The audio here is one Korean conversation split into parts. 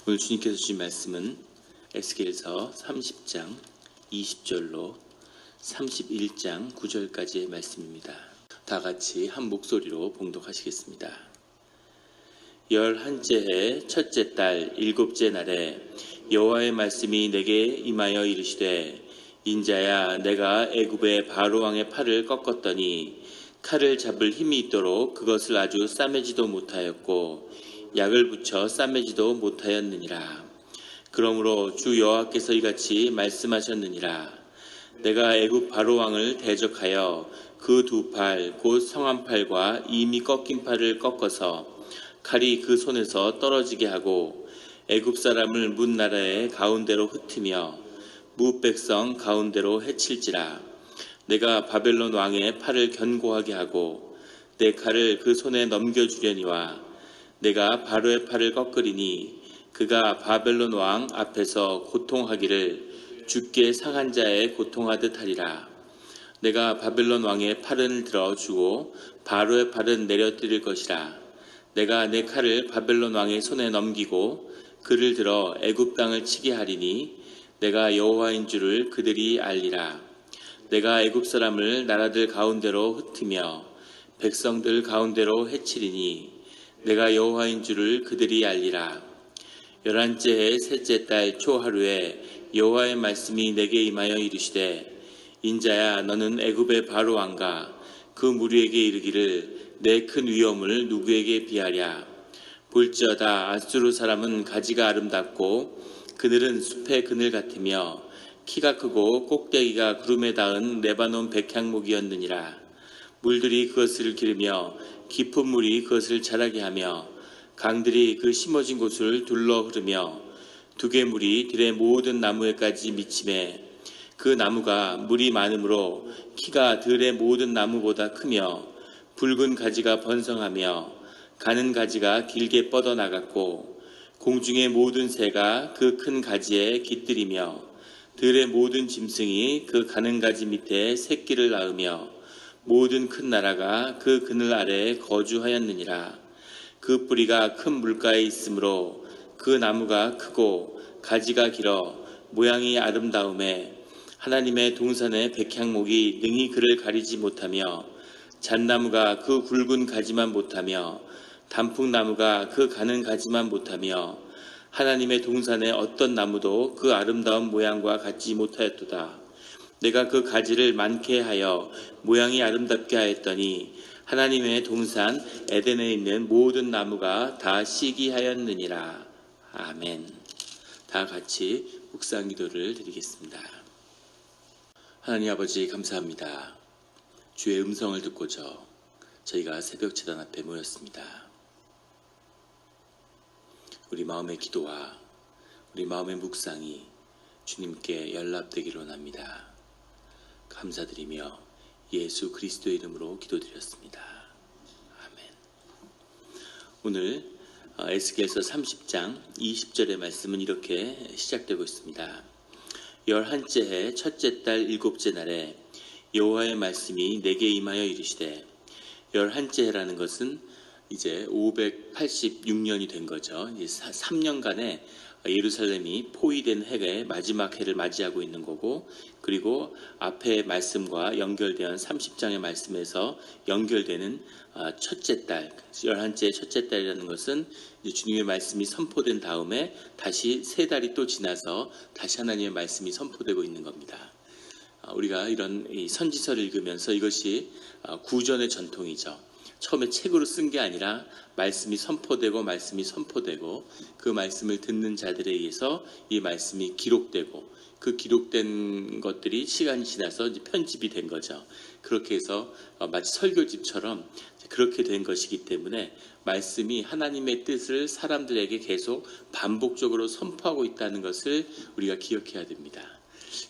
오늘 주님께서 주신 말씀은 에스겔서 30장 20절로 31장 9절까지의 말씀입니다. 다 같이 한 목소리로 봉독하시겠습니다. 11째 해 첫째 달 7째 날에 여호와의 말씀이 내게 임하여 이르시되, 인자야, 내가 애굽의 바로 왕의 팔을 꺾었더니 칼을 잡을 힘이 있도록 그것을 아주 싸매지도 못하였고 약을 붙여 싸매지도 못하였느니라. 그러므로 주 여호와께서 이같이 말씀하셨느니라. 내가 애굽 바로 왕을 대적하여 그 두 팔 곧 성한 팔과 이미 꺾인 팔을 꺾어서 칼이 그 손에서 떨어지게 하고 애굽 사람을 문 나라의 가운데로 흩으며 무 백성 가운데로 해칠지라. 내가 바벨론 왕의 팔을 견고하게 하고 내 칼을 그 손에 넘겨주려니와 내가 바로의 팔을 꺾으리니 그가 바벨론 왕 앞에서 고통하기를 죽게 상한 자의 고통하듯 하리라. 내가 바벨론 왕의 팔을 들어주고 바로의 팔은 내려뜨릴 것이라. 내가 내 칼을 바벨론 왕의 손에 넘기고 그를 들어 애굽 땅을 치게 하리니 내가 여호와인 줄을 그들이 알리라. 내가 애굽 사람을 나라들 가운데로 흩으며 백성들 가운데로 해치리니 내가 여호와인 줄을 그들이 알리라. 11째 해 셋째 달 초하루에 여호와의 말씀이 내게 임하여 이르시되, 인자야, 너는 애굽의 바로 왕과 그 무리에게 이르기를, 내 큰 위엄을 누구에게 비하랴. 볼지어다 아수르 사람은 가지가 아름답고 그들은 숲의 그늘 같으며 키가 크고 꼭대기가 구름에 닿은 레바논 백향목이었느니라. 물들이 그것을 기르며 깊은 물이 그것을 자라게 하며 강들이 그 심어진 곳을 둘러 흐르며 두개물이 들의 모든 나무에까지 미치매 그 나무가 물이 많으므로 키가 들의 모든 나무보다 크며 붉은 가지가 번성하며 가는 가지가 길게 뻗어나갔고 공중의 모든 새가 그 큰 가지에 깃들이며 들의 모든 짐승이 그 가는 가지 밑에 새끼를 낳으며 모든 큰 나라가 그 그늘 아래에 거주하였느니라. 그 뿌리가 큰 물가에 있으므로 그 나무가 크고 가지가 길어 모양이 아름다움에 하나님의 동산의 백향목이 능히 그를 가리지 못하며 잣나무가 그 굵은 가지만 못하며 단풍나무가 그 가는 가지만 못하며 하나님의 동산의 어떤 나무도 그 아름다운 모양과 같지 못하였도다. 내가 그 가지를 많게 하여 모양이 아름답게 하였더니 하나님의 동산 에덴에 있는 모든 나무가 다 시기하였느니라. 아멘. 다 같이 묵상 기도를 드리겠습니다. 하나님 아버지, 감사합니다. 주의 음성을 듣고저 저희가 새벽 제단 앞에 모였습니다. 우리 마음의 기도와 우리 마음의 묵상이 주님께 연락되기를 원합니다. 감사드리며 예수 그리스도의 이름으로 기도드렸습니다. 아멘. 오늘 에스겔서 30장 20절의 말씀은 이렇게 시작되고 있습니다. 11째 해 첫째 달 7째 날에 여호와의 말씀이 내게 임하여 이르시되, 11째 해라는 것은 이제 586년이 된 거죠. 3년간의 예루살렘이 포위된 해의 마지막 해를 맞이하고 있는 거고, 그리고 앞의 말씀과 연결된 30장의 말씀에서 연결되는 첫째 달, 11째 첫째 달이라는 것은 이제 주님의 말씀이 선포된 다음에 다시 3달이 또 지나서 다시 하나님의 말씀이 선포되고 있는 겁니다. 우리가 이런 선지서를 읽으면서 이것이 구전의 전통이죠. 처음에 책으로 쓴 게 아니라 말씀이 선포되고 그 말씀을 듣는 자들에 의해서 이 말씀이 기록되고 그 기록된 것들이 시간이 지나서 이제 편집이 된 거죠. 그렇게 해서 마치 설교집처럼 그렇게 된 것이기 때문에 말씀이 하나님의 뜻을 사람들에게 계속 반복적으로 선포하고 있다는 것을 우리가 기억해야 됩니다.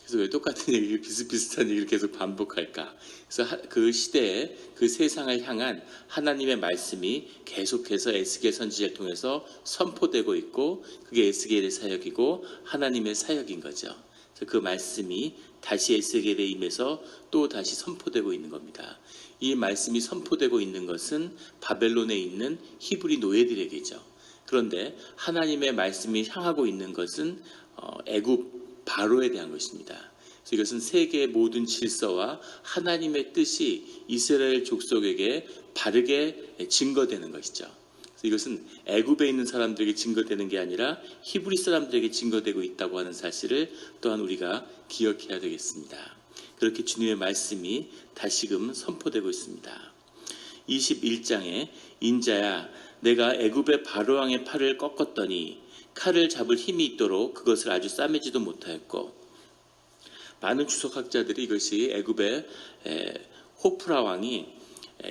그래서 왜 똑같은 얘기를 비슷비슷한 얘기를 계속 반복할까? 그래서 그 시대에 그 세상을 향한 하나님의 말씀이 계속해서 에스겔 선지자를 통해서 선포되고 있고, 그게 에스겔의 사역이고 하나님의 사역인 거죠. 그래서 그 말씀이 다시 에스겔에 임해서 또 다시 선포되고 있는 겁니다. 이 말씀이 선포되고 있는 것은 바벨론에 있는 히브리 노예들에게죠. 그런데 하나님의 말씀이 향하고 있는 것은 애굽 바로에 대한 것입니다. 그래서 이것은 세계의 모든 질서와 하나님의 뜻이 이스라엘 족속에게 바르게 증거되는 것이죠. 그래서 이것은 애굽에 있는 사람들에게 증거되는 게 아니라 히브리 사람들에게 증거되고 있다고 하는 사실을 또한 우리가 기억해야 되겠습니다. 그렇게 주님의 말씀이 다시금 선포되고 있습니다. 21장에 인자야 내가 애굽의 바로왕의 팔을 꺾었더니 칼을 잡을 힘이 있도록 그것을 아주 싸매지도 못하였고, 많은 주석학자들이 이것이 애굽의 호프라 왕이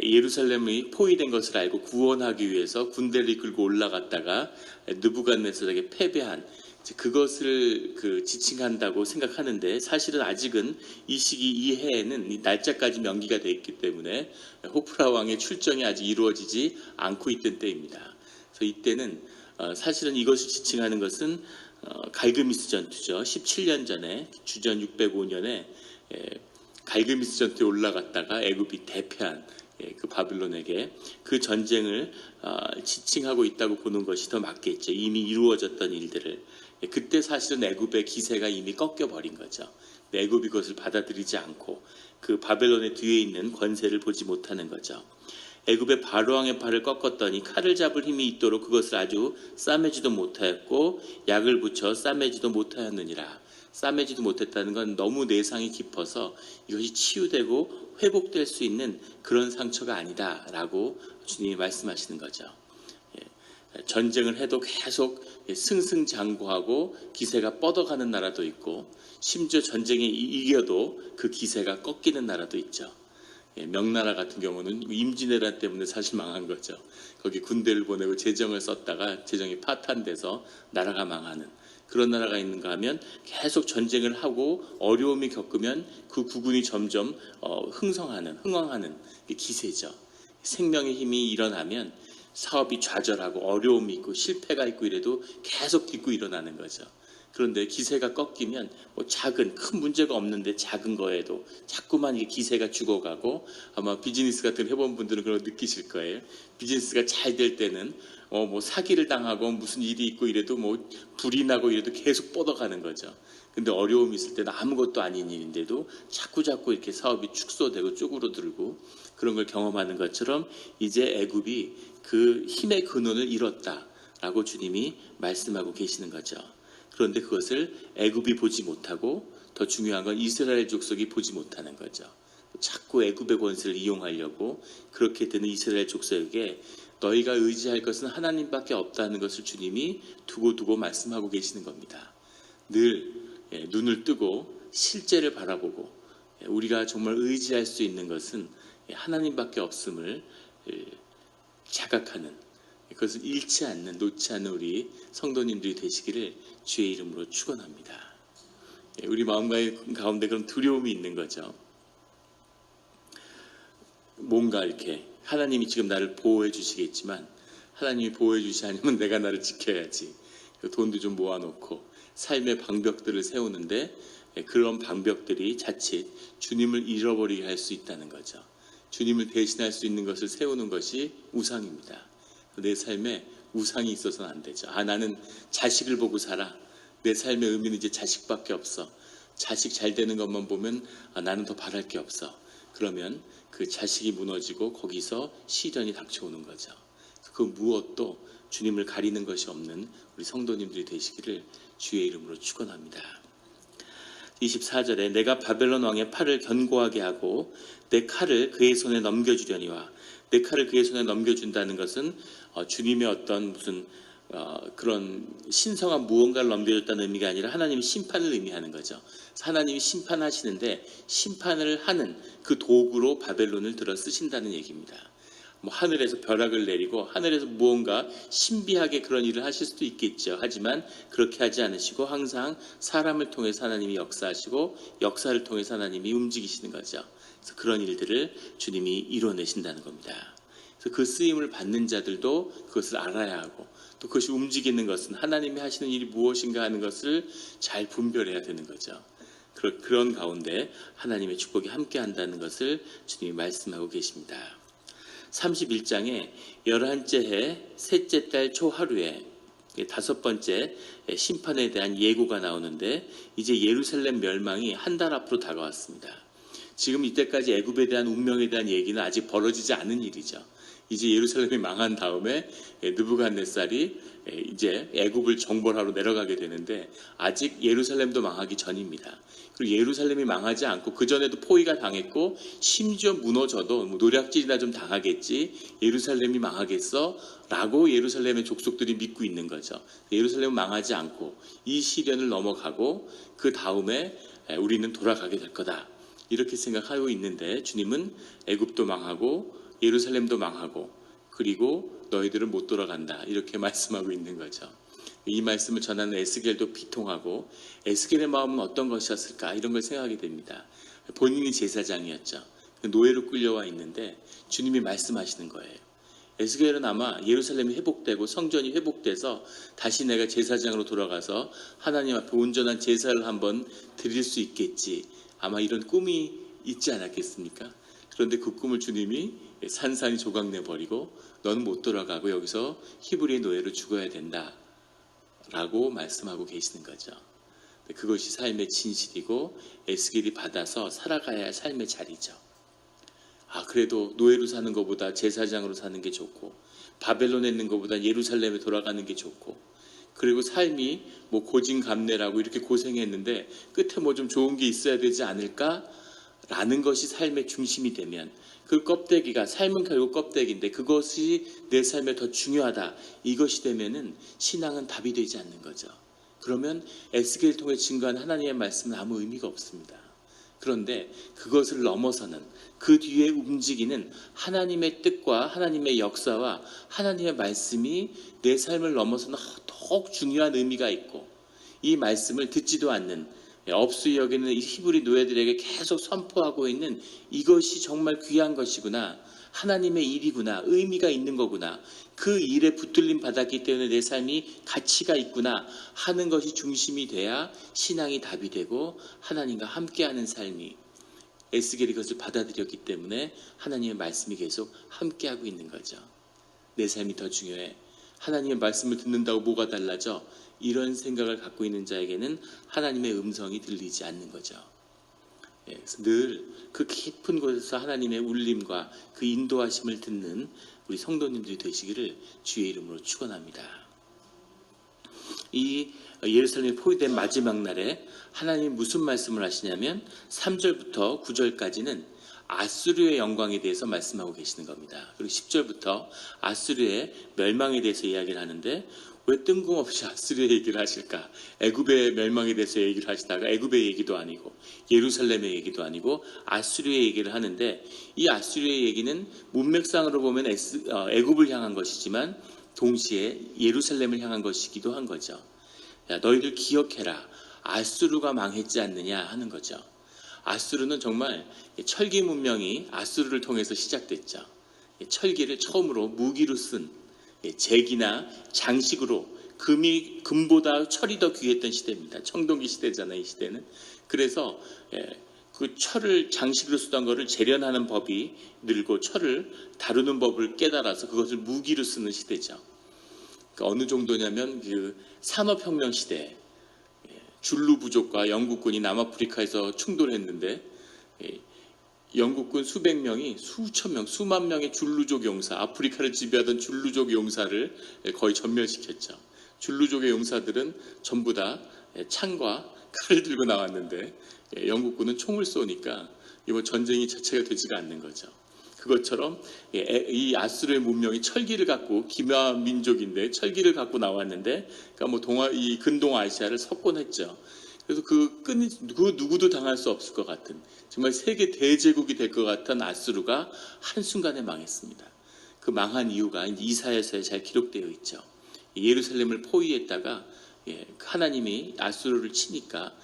예루살렘이 포위된 것을 알고 구원하기 위해서 군대를 이끌고 올라갔다가 느부갓네살에게 패배한 그것을 지칭한다고 생각하는데, 사실은 아직은 이 시기 이해에는 이 날짜까지 명기가 되어 있기 때문에 호프라 왕의 출정이 아직 이루어지지 않고 있던 때입니다. 그래서 이때는 사실은 이것을 지칭하는 것은 갈그미스 전투죠. 17년 전에 주전 605년에 갈그미스 전투에 올라갔다가 애굽이 대패한 그 바빌론에게 그 전쟁을 지칭하고 있다고 보는 것이 더 맞겠죠. 이미 이루어졌던 일들을. 그때 사실은 애굽의 기세가 이미 꺾여버린 거죠. 애굽이 그것을 받아들이지 않고 그 바벨론의 뒤에 있는 권세를 보지 못하는 거죠. 애굽의 바로왕의 팔을 꺾었더니 칼을 잡을 힘이 있도록 그것을 아주 싸매지도 못하였고 약을 붙여 싸매지도 못하였느니라. 싸매지도 못했다는 건 너무 내상이 깊어서 이것이 치유되고 회복될 수 있는 그런 상처가 아니다라고 주님이 말씀하시는 거죠. 전쟁을 해도 계속 승승장구하고 기세가 뻗어가는 나라도 있고, 심지어 전쟁에 이겨도 그 기세가 꺾이는 나라도 있죠. 명나라 같은 경우는 임진왜란 때문에 사실 망한 거죠. 거기 군대를 보내고 재정을 썼다가 재정이 파탄돼서 나라가 망하는 그런 나라가 있는가 하면, 계속 전쟁을 하고 어려움이 겪으면 그 국군이 점점 흥왕하는 기세죠. 생명의 힘이 일어나면 사업이 좌절하고 어려움이 있고 실패가 있고 이래도 계속 딛고 일어나는 거죠. 그런데 기세가 꺾이면 작은 큰 문제가 없는데 작은 거에도 자꾸만 이게 기세가 죽어가고, 아마 비즈니스 같은 거 해본 분들은 그런 거 느끼실 거예요. 비즈니스가 잘 될 때는 사기를 당하고 무슨 일이 있고 이래도 불이 나고 이래도 계속 뻗어가는 거죠. 근데 어려움이 있을 때는 아무것도 아닌 일인데도 자꾸 이렇게 사업이 축소되고 쪼그러들고 그런 걸 경험하는 것처럼 이제 애굽이 그 힘의 근원을 잃었다라고 주님이 말씀하고 계시는 거죠. 그런데 그것을 애굽이 보지 못하고, 더 중요한 건 이스라엘 족속이 보지 못하는 거죠. 자꾸 애굽의 권세를 이용하려고 그렇게 되는 이스라엘 족속에게 너희가 의지할 것은 하나님밖에 없다는 것을 주님이 두고 말씀하고 계시는 겁니다. 늘 눈을 뜨고 실제를 바라보고 우리가 정말 의지할 수 있는 것은 하나님밖에 없음을 자각하는, 그것을 잃지 않는, 놓지 않는 우리 성도님들이 되시기를 주의 이름으로 축원합니다. 우리 마음 가운데 그런 두려움이 있는 거죠. 뭔가 이렇게 하나님이 지금 나를 보호해 주시겠지만, 하나님이 보호해 주시지 않으면 내가 나를 지켜야지. 돈도 좀 모아놓고 삶의 방벽들을 세우는데 그런 방벽들이 자칫 주님을 잃어버리게 할 수 있다는 거죠. 주님을 대신할 수 있는 것을 세우는 것이 우상입니다. 내 삶에 우상이 있어서는 안 되죠. 나는 자식을 보고 살아. 내 삶의 의미는 이제 자식밖에 없어. 자식 잘 되는 것만 보면 나는 더 바랄 게 없어. 그러면 그 자식이 무너지고 거기서 시련이 닥쳐오는 거죠. 그 무엇도 주님을 가리는 것이 없는 우리 성도님들이 되시기를 주의 이름으로 축원합니다. 24절에 내가 바벨론 왕의 팔을 견고하게 하고 내 칼을 그의 손에 넘겨주려니와, 내 칼을 그의 손에 넘겨준다는 것은 주님의 어떤 무슨 그런 신성한 무언가를 넘겨줬다는 의미가 아니라 하나님의 심판을 의미하는 거죠. 하나님이 심판하시는데 심판을 하는 그 도구로 바벨론을 들어 쓰신다는 얘기입니다. 하늘에서 벼락을 내리고 하늘에서 무언가 신비하게 그런 일을 하실 수도 있겠죠. 하지만 그렇게 하지 않으시고 항상 사람을 통해서 하나님이 역사하시고 역사를 통해서 하나님이 움직이시는 거죠. 그래서 그런 일들을 주님이 이뤄내신다는 겁니다. 그래서 그 쓰임을 받는 자들도 그것을 알아야 하고, 또 그것이 움직이는 것은 하나님이 하시는 일이 무엇인가 하는 것을 잘 분별해야 되는 거죠. 그런 가운데 하나님의 축복이 함께 한다는 것을 주님이 말씀하고 계십니다. 31장에 11째 해 셋째 달 초하루에 다섯 번째 심판에 대한 예고가 나오는데 이제 예루살렘 멸망이 한 달 앞으로 다가왔습니다. 지금 이때까지 애굽에 대한 운명에 대한 얘기는 아직 벌어지지 않은 일이죠. 이제 예루살렘이 망한 다음에 느부갓네살이 이제 애굽을 정벌하러 내려가게 되는데 아직 예루살렘도 망하기 전입니다. 그리고 예루살렘이 망하지 않고 그전에도 포위가 당했고 심지어 무너져도 노략질이나 좀 당하겠지 예루살렘이 망하겠어? 라고 예루살렘의 족속들이 믿고 있는 거죠. 예루살렘은 망하지 않고 이 시련을 넘어가고 그 다음에 우리는 돌아가게 될 거다. 이렇게 생각하고 있는데 주님은 애굽도 망하고 예루살렘도 망하고 그리고 너희들은 못 돌아간다. 이렇게 말씀하고 있는 거죠. 이 말씀을 전하는 에스겔도 비통하고 에스겔의 마음은 어떤 것이었을까 이런 걸 생각하게 됩니다. 본인이 제사장이었죠. 노예로 끌려와 있는데 주님이 말씀하시는 거예요. 에스겔은 아마 예루살렘이 회복되고 성전이 회복돼서 다시 내가 제사장으로 돌아가서 하나님 앞에 온전한 제사를 한번 드릴 수 있겠지. 아마 이런 꿈이 있지 않았겠습니까? 그런데 그 꿈을 주님이 산산이 조각내버리고 너는 못 돌아가고 여기서 히브리의 노예로 죽어야 된다 라고 말씀하고 계시는 거죠. 그것이 삶의 진실이고 에스겔이 받아서 살아가야 할 삶의 자리죠. 그래도 노예로 사는 것보다 제사장으로 사는 게 좋고 바벨론에 있는 것보다 예루살렘에 돌아가는 게 좋고 그리고 삶이 고진감래라고 이렇게 고생했는데 끝에 좀 좋은 게 있어야 되지 않을까? 라는 것이 삶의 중심이 되면 그 껍데기가 삶은 결국 껍데기인데 그것이 내 삶에 더 중요하다. 이것이 되면은 신앙은 답이 되지 않는 거죠. 그러면 에스겔을 통해 증거한 하나님의 말씀은 아무 의미가 없습니다. 그런데 그것을 넘어서는 그 뒤에 움직이는 하나님의 뜻과 하나님의 역사와 하나님의 말씀이 내 삶을 넘어서는 더욱 중요한 의미가 있고 이 말씀을 듣지도 않는 업수이 여기는 이 히브리 노예들에게 계속 선포하고 있는 이것이 정말 귀한 것이구나. 하나님의 일이구나. 의미가 있는 거구나. 그 일에 붙들림 받았기 때문에 내 삶이 가치가 있구나 하는 것이 중심이 돼야 신앙이 답이 되고 하나님과 함께하는 삶이 에스겔이 그것을 받아들였기 때문에 하나님의 말씀이 계속 함께하고 있는 거죠. 내 삶이 더 중요해. 하나님의 말씀을 듣는다고 뭐가 달라져? 이런 생각을 갖고 있는 자에게는 하나님의 음성이 들리지 않는 거죠. 그래서 늘 그 깊은 곳에서 하나님의 울림과 그 인도하심을 듣는 우리 성도님들이 되시기를 주의 이름으로 축원합니다. 이 예루살렘이 포위된 마지막 날에 하나님이 무슨 말씀을 하시냐면 3절부터 9절까지는 아수르의 영광에 대해서 말씀하고 계시는 겁니다. 그리고 10절부터 아수르의 멸망에 대해서 이야기를 하는데 왜 뜬금없이 아수르의 얘기를 하실까? 애굽의 멸망에 대해서 얘기를 하시다가 애굽의 얘기도 아니고 예루살렘의 얘기도 아니고 아수르의 얘기를 하는데 이 아수르의 얘기는 문맥상으로 보면 애굽을 향한 것이지만 동시에 예루살렘을 향한 것이기도 한 거죠. 야, 너희들 기억해라. 아수르가 망했지 않느냐 하는 거죠. 아수르는 정말 철기 문명이 아수르를 통해서 시작됐죠. 철기를 처음으로 무기로 쓴 재기나 장식으로 금보다 철이 더 귀했던 시대입니다. 청동기 시대잖아요, 이 시대는. 그래서 그 철을 장식으로 쓰던 것을 재련하는 법이 늘고 철을 다루는 법을 깨달아서 그것을 무기로 쓰는 시대죠. 그러니까 어느 정도냐면 그 산업혁명 시대에 줄루 부족과 영국군이 남아프리카에서 충돌했는데 영국군 수백 명이 수천 명, 수만 명의 줄루족 용사, 아프리카를 지배하던 줄루족 용사를 거의 전멸시켰죠. 줄루족의 용사들은 전부 다 창과 칼을 들고 나왔는데 영국군은 총을 쏘니까 이거 전쟁이 자체가 되지가 않는 거죠. 그것처럼 이 아수르의 문명이 철기를 갖고 기마 민족인데 철기를 갖고 나왔는데 그러니까 이 근동 아시아를 석권했죠. 그래서 그 누구도 당할 수 없을 것 같은 정말 세계 대제국이 될 것 같은 아수르가 한순간에 망했습니다. 그 망한 이유가 이사야서에 잘 기록되어 있죠. 예루살렘을 포위했다가 하나님이 아수르를 치니까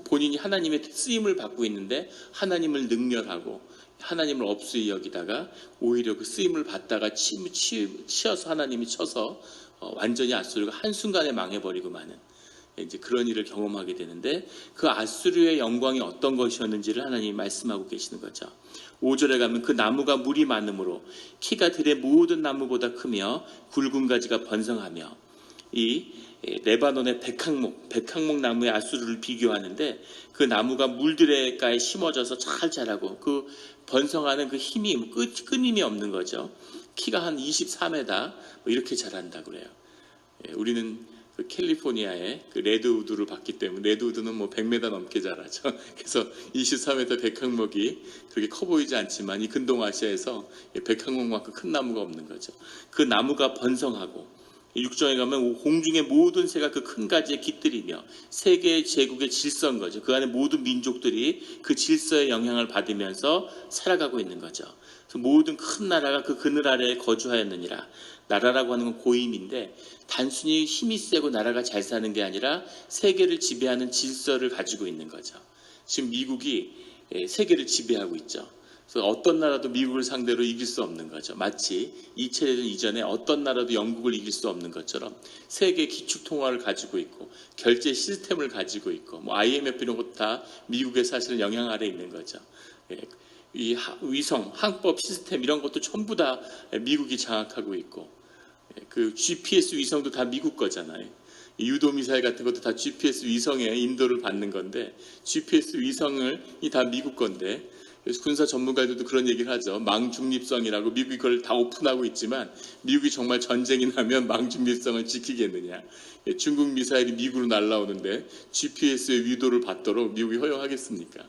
본인이 하나님의 쓰임을 받고 있는데 하나님을 능멸하고 하나님을 업수히 여기다가 오히려 그 쓰임을 받다가 치어서 하나님이 쳐서 완전히 아수르가 한순간에 망해버리고 마는 이제 그런 일을 경험하게 되는데 그 아수르의 영광이 어떤 것이었는지를 하나님이 말씀하고 계시는 거죠. 5절에 가면 그 나무가 물이 많으므로 키가 들의 모든 나무보다 크며 굵은 가지가 번성하며 이 레바논의 백항목 나무의 아수르를 비교하는데 그 나무가 물들에가에 심어져서 잘 자라고 그 번성하는 그 힘이 끊임이 없는 거죠. 키가 한 24m 이렇게 자란다고 그래요. 우리는 그 캘리포니아의 그 레드우드를 봤기 때문에 레드우드는 100m 넘게 자라죠. 그래서 24m 백항목이 그렇게 커 보이지 않지만 이 근동아시아에서 백항목만큼 큰 나무가 없는 거죠. 그 나무가 번성하고 육정에 가면 공중의 모든 새가 그 큰 가지에 깃들이며 세계 제국의 질서인 거죠. 그 안에 모든 민족들이 그 질서의 영향을 받으면서 살아가고 있는 거죠. 그래서 모든 큰 나라가 그 그늘 아래에 거주하였느니라. 나라라고 하는 건 고임인데 단순히 힘이 세고 나라가 잘 사는 게 아니라 세계를 지배하는 질서를 가지고 있는 거죠. 지금 미국이 세계를 지배하고 있죠. 그래서 어떤 나라도 미국을 상대로 이길 수 없는 거죠. 마치 2차 대전 이전에 어떤 나라도 영국을 이길 수 없는 것처럼 세계 기축 통화를 가지고 있고 결제 시스템을 가지고 있고 IMF 이런 것도 다 미국의 사실은 영향 아래 있는 거죠. 이 위성, 항법 시스템 이런 것도 전부 다 미국이 장악하고 있고 그 GPS 위성도 다 미국 거잖아요. 유도 미사일 같은 것도 다 GPS 위성에 인도를 받는 건데 GPS 위성이 다 미국 건데 그래서 군사 전문가들도 그런 얘기를 하죠. 망중립성이라고 미국이 그걸 다 오픈하고 있지만 미국이 정말 전쟁이 나면 망중립성을 지키겠느냐. 중국 미사일이 미국으로 날아오는데 GPS의 위도를 받도록 미국이 허용하겠습니까?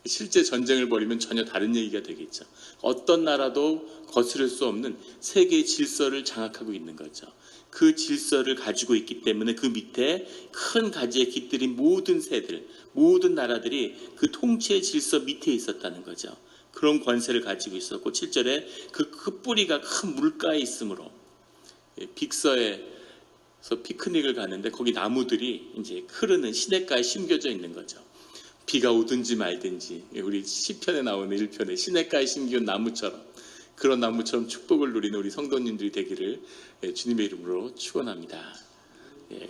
실제 전쟁을 벌이면 전혀 다른 얘기가 되겠죠. 어떤 나라도 거스를 수 없는 세계의 질서를 장악하고 있는 거죠. 그 질서를 가지고 있기 때문에 그 밑에 큰 가지에 깃들인 모든 새들, 모든 나라들이 그 통치의 질서 밑에 있었다는 거죠. 그런 권세를 가지고 있었고 7절에 그 뿌리가 큰 물가에 있으므로 빅서에서 피크닉을 가는데 거기 나무들이 이제 흐르는 시냇가에 심겨져 있는 거죠. 비가 오든지 말든지 우리 시편에 나오는 1편에 시냇가에 심기운 나무처럼 그런 나무처럼 축복을 누리는 우리 성도님들이 되기를 주님의 이름으로 축원합니다.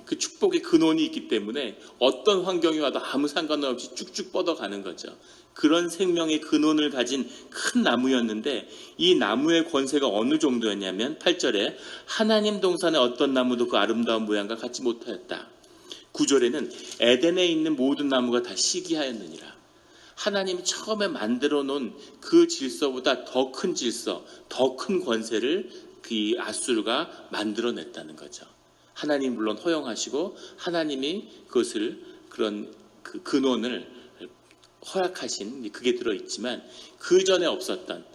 그 축복의 근원이 있기 때문에 어떤 환경이 와도 아무 상관없이 쭉쭉 뻗어가는 거죠. 그런 생명의 근원을 가진 큰 나무였는데 이 나무의 권세가 어느 정도였냐면 8절에 하나님 동산의 어떤 나무도 그 아름다운 모양과 같지 못하였다. 9절에는 에덴에 있는 모든 나무가 다 시기하였느니라. 하나님이 처음에 만들어 놓은 그 질서보다 더 큰 질서, 더 큰 권세를 그 아수르가 만들어냈다는 거죠. 하나님 물론 허용하시고 하나님이 그것을 그런 그 근원을 허락하신 그게 들어있지만 그 전에 없었던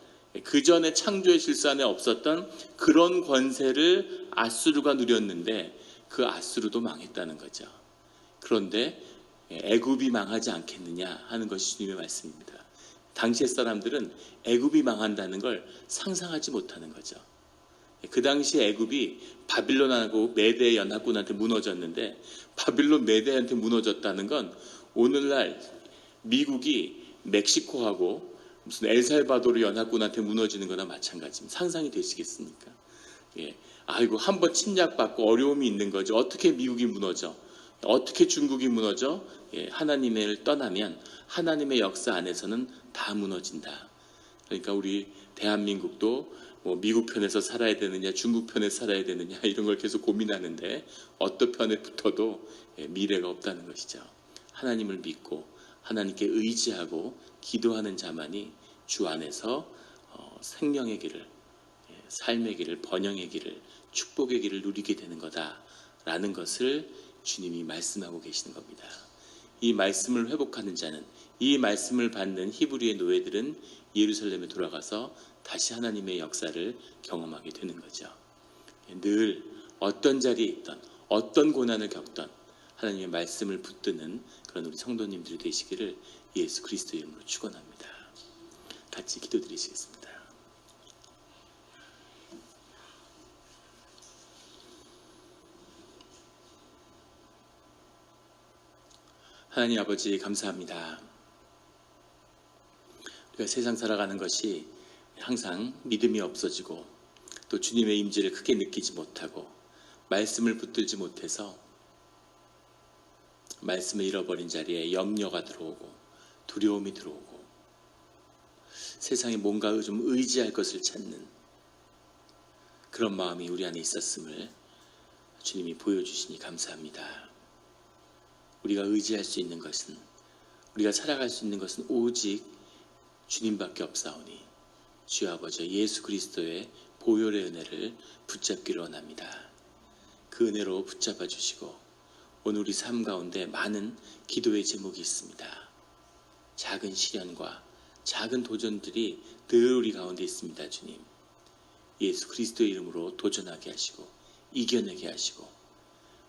그 전에 창조의 질서 안에 없었던 그런 권세를 아수르가 누렸는데 그 아수르도 망했다는 거죠. 그런데 애굽이 망하지 않겠느냐 하는 것이 주님의 말씀입니다. 당시의 사람들은 애굽이 망한다는 걸 상상하지 못하는 거죠. 그 당시에 애굽이 바빌론하고 메대 연합군한테 무너졌는데 바빌론 메대한테 무너졌다는 건 오늘날 미국이 멕시코하고 무슨 엘살바도르 연합군한테 무너지는 거나 마찬가지입니다. 상상이 되시겠습니까? 아이고 한번 침략받고 어려움이 있는 거죠. 어떻게 미국이 무너져? 어떻게 중국이 무너져? 하나님을 떠나면 하나님의 역사 안에서는 다 무너진다. 그러니까 우리 대한민국도 미국 편에서 살아야 되느냐 중국 편에 살아야 되느냐 이런 걸 계속 고민하는데 어떤 편에 붙어도 미래가 없다는 것이죠. 하나님을 믿고 하나님께 의지하고 기도하는 자만이 주 안에서 생명의 길을, 삶의 길을, 번영의 길을, 축복의 길을 누리게 되는 거다라는 것을 주님이 말씀하고 계시는 겁니다. 이 말씀을 회복하는 자는, 이 말씀을 받는 히브리의 노예들은 예루살렘에 돌아가서 다시 하나님의 역사를 경험하게 되는 거죠. 늘 어떤 자리에 있던, 어떤 고난을 겪던 하나님의 말씀을 붙드는 그런 우리 성도님들이 되시기를 예수 그리스도의 이름으로 축원합니다. 같이 기도드리시겠습니다. 하나님 아버지 감사합니다. 우리가 세상 살아가는 것이 항상 믿음이 없어지고 또 주님의 임재를 크게 느끼지 못하고 말씀을 붙들지 못해서 말씀을 잃어버린 자리에 염려가 들어오고 두려움이 들어오고 세상에 뭔가 좀 의지할 것을 찾는 그런 마음이 우리 안에 있었음을 주님이 보여주시니 감사합니다. 우리가 의지할 수 있는 것은, 우리가 살아갈 수 있는 것은 오직 주님밖에 없사오니 주여 아버지 예수 그리스도의 보혈의 은혜를 붙잡기를 원합니다. 그 은혜로 붙잡아 주시고 오늘 우리 삶 가운데 많은 기도의 제목이 있습니다. 작은 시련과 작은 도전들이 늘 우리 가운데 있습니다. 주님, 예수 그리스도의 이름으로 도전하게 하시고 이겨내게 하시고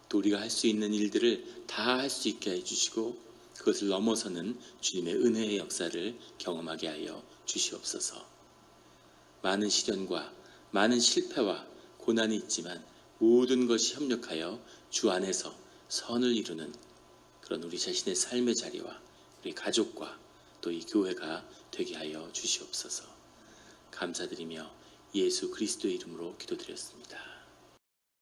또 우리가 할 수 있는 일들을 다 할 수 있게 해주시고 그것을 넘어서는 주님의 은혜의 역사를 경험하게 하여 주시옵소서. 많은 시련과 많은 실패와 고난이 있지만 모든 것이 협력하여 주 안에서 선을 이루는 그런 우리 자신의 삶의 자리와 우리 가족과 또 이 교회가 되게 하여 주시옵소서. 감사드리며 예수 그리스도의 이름으로 기도드렸습니다.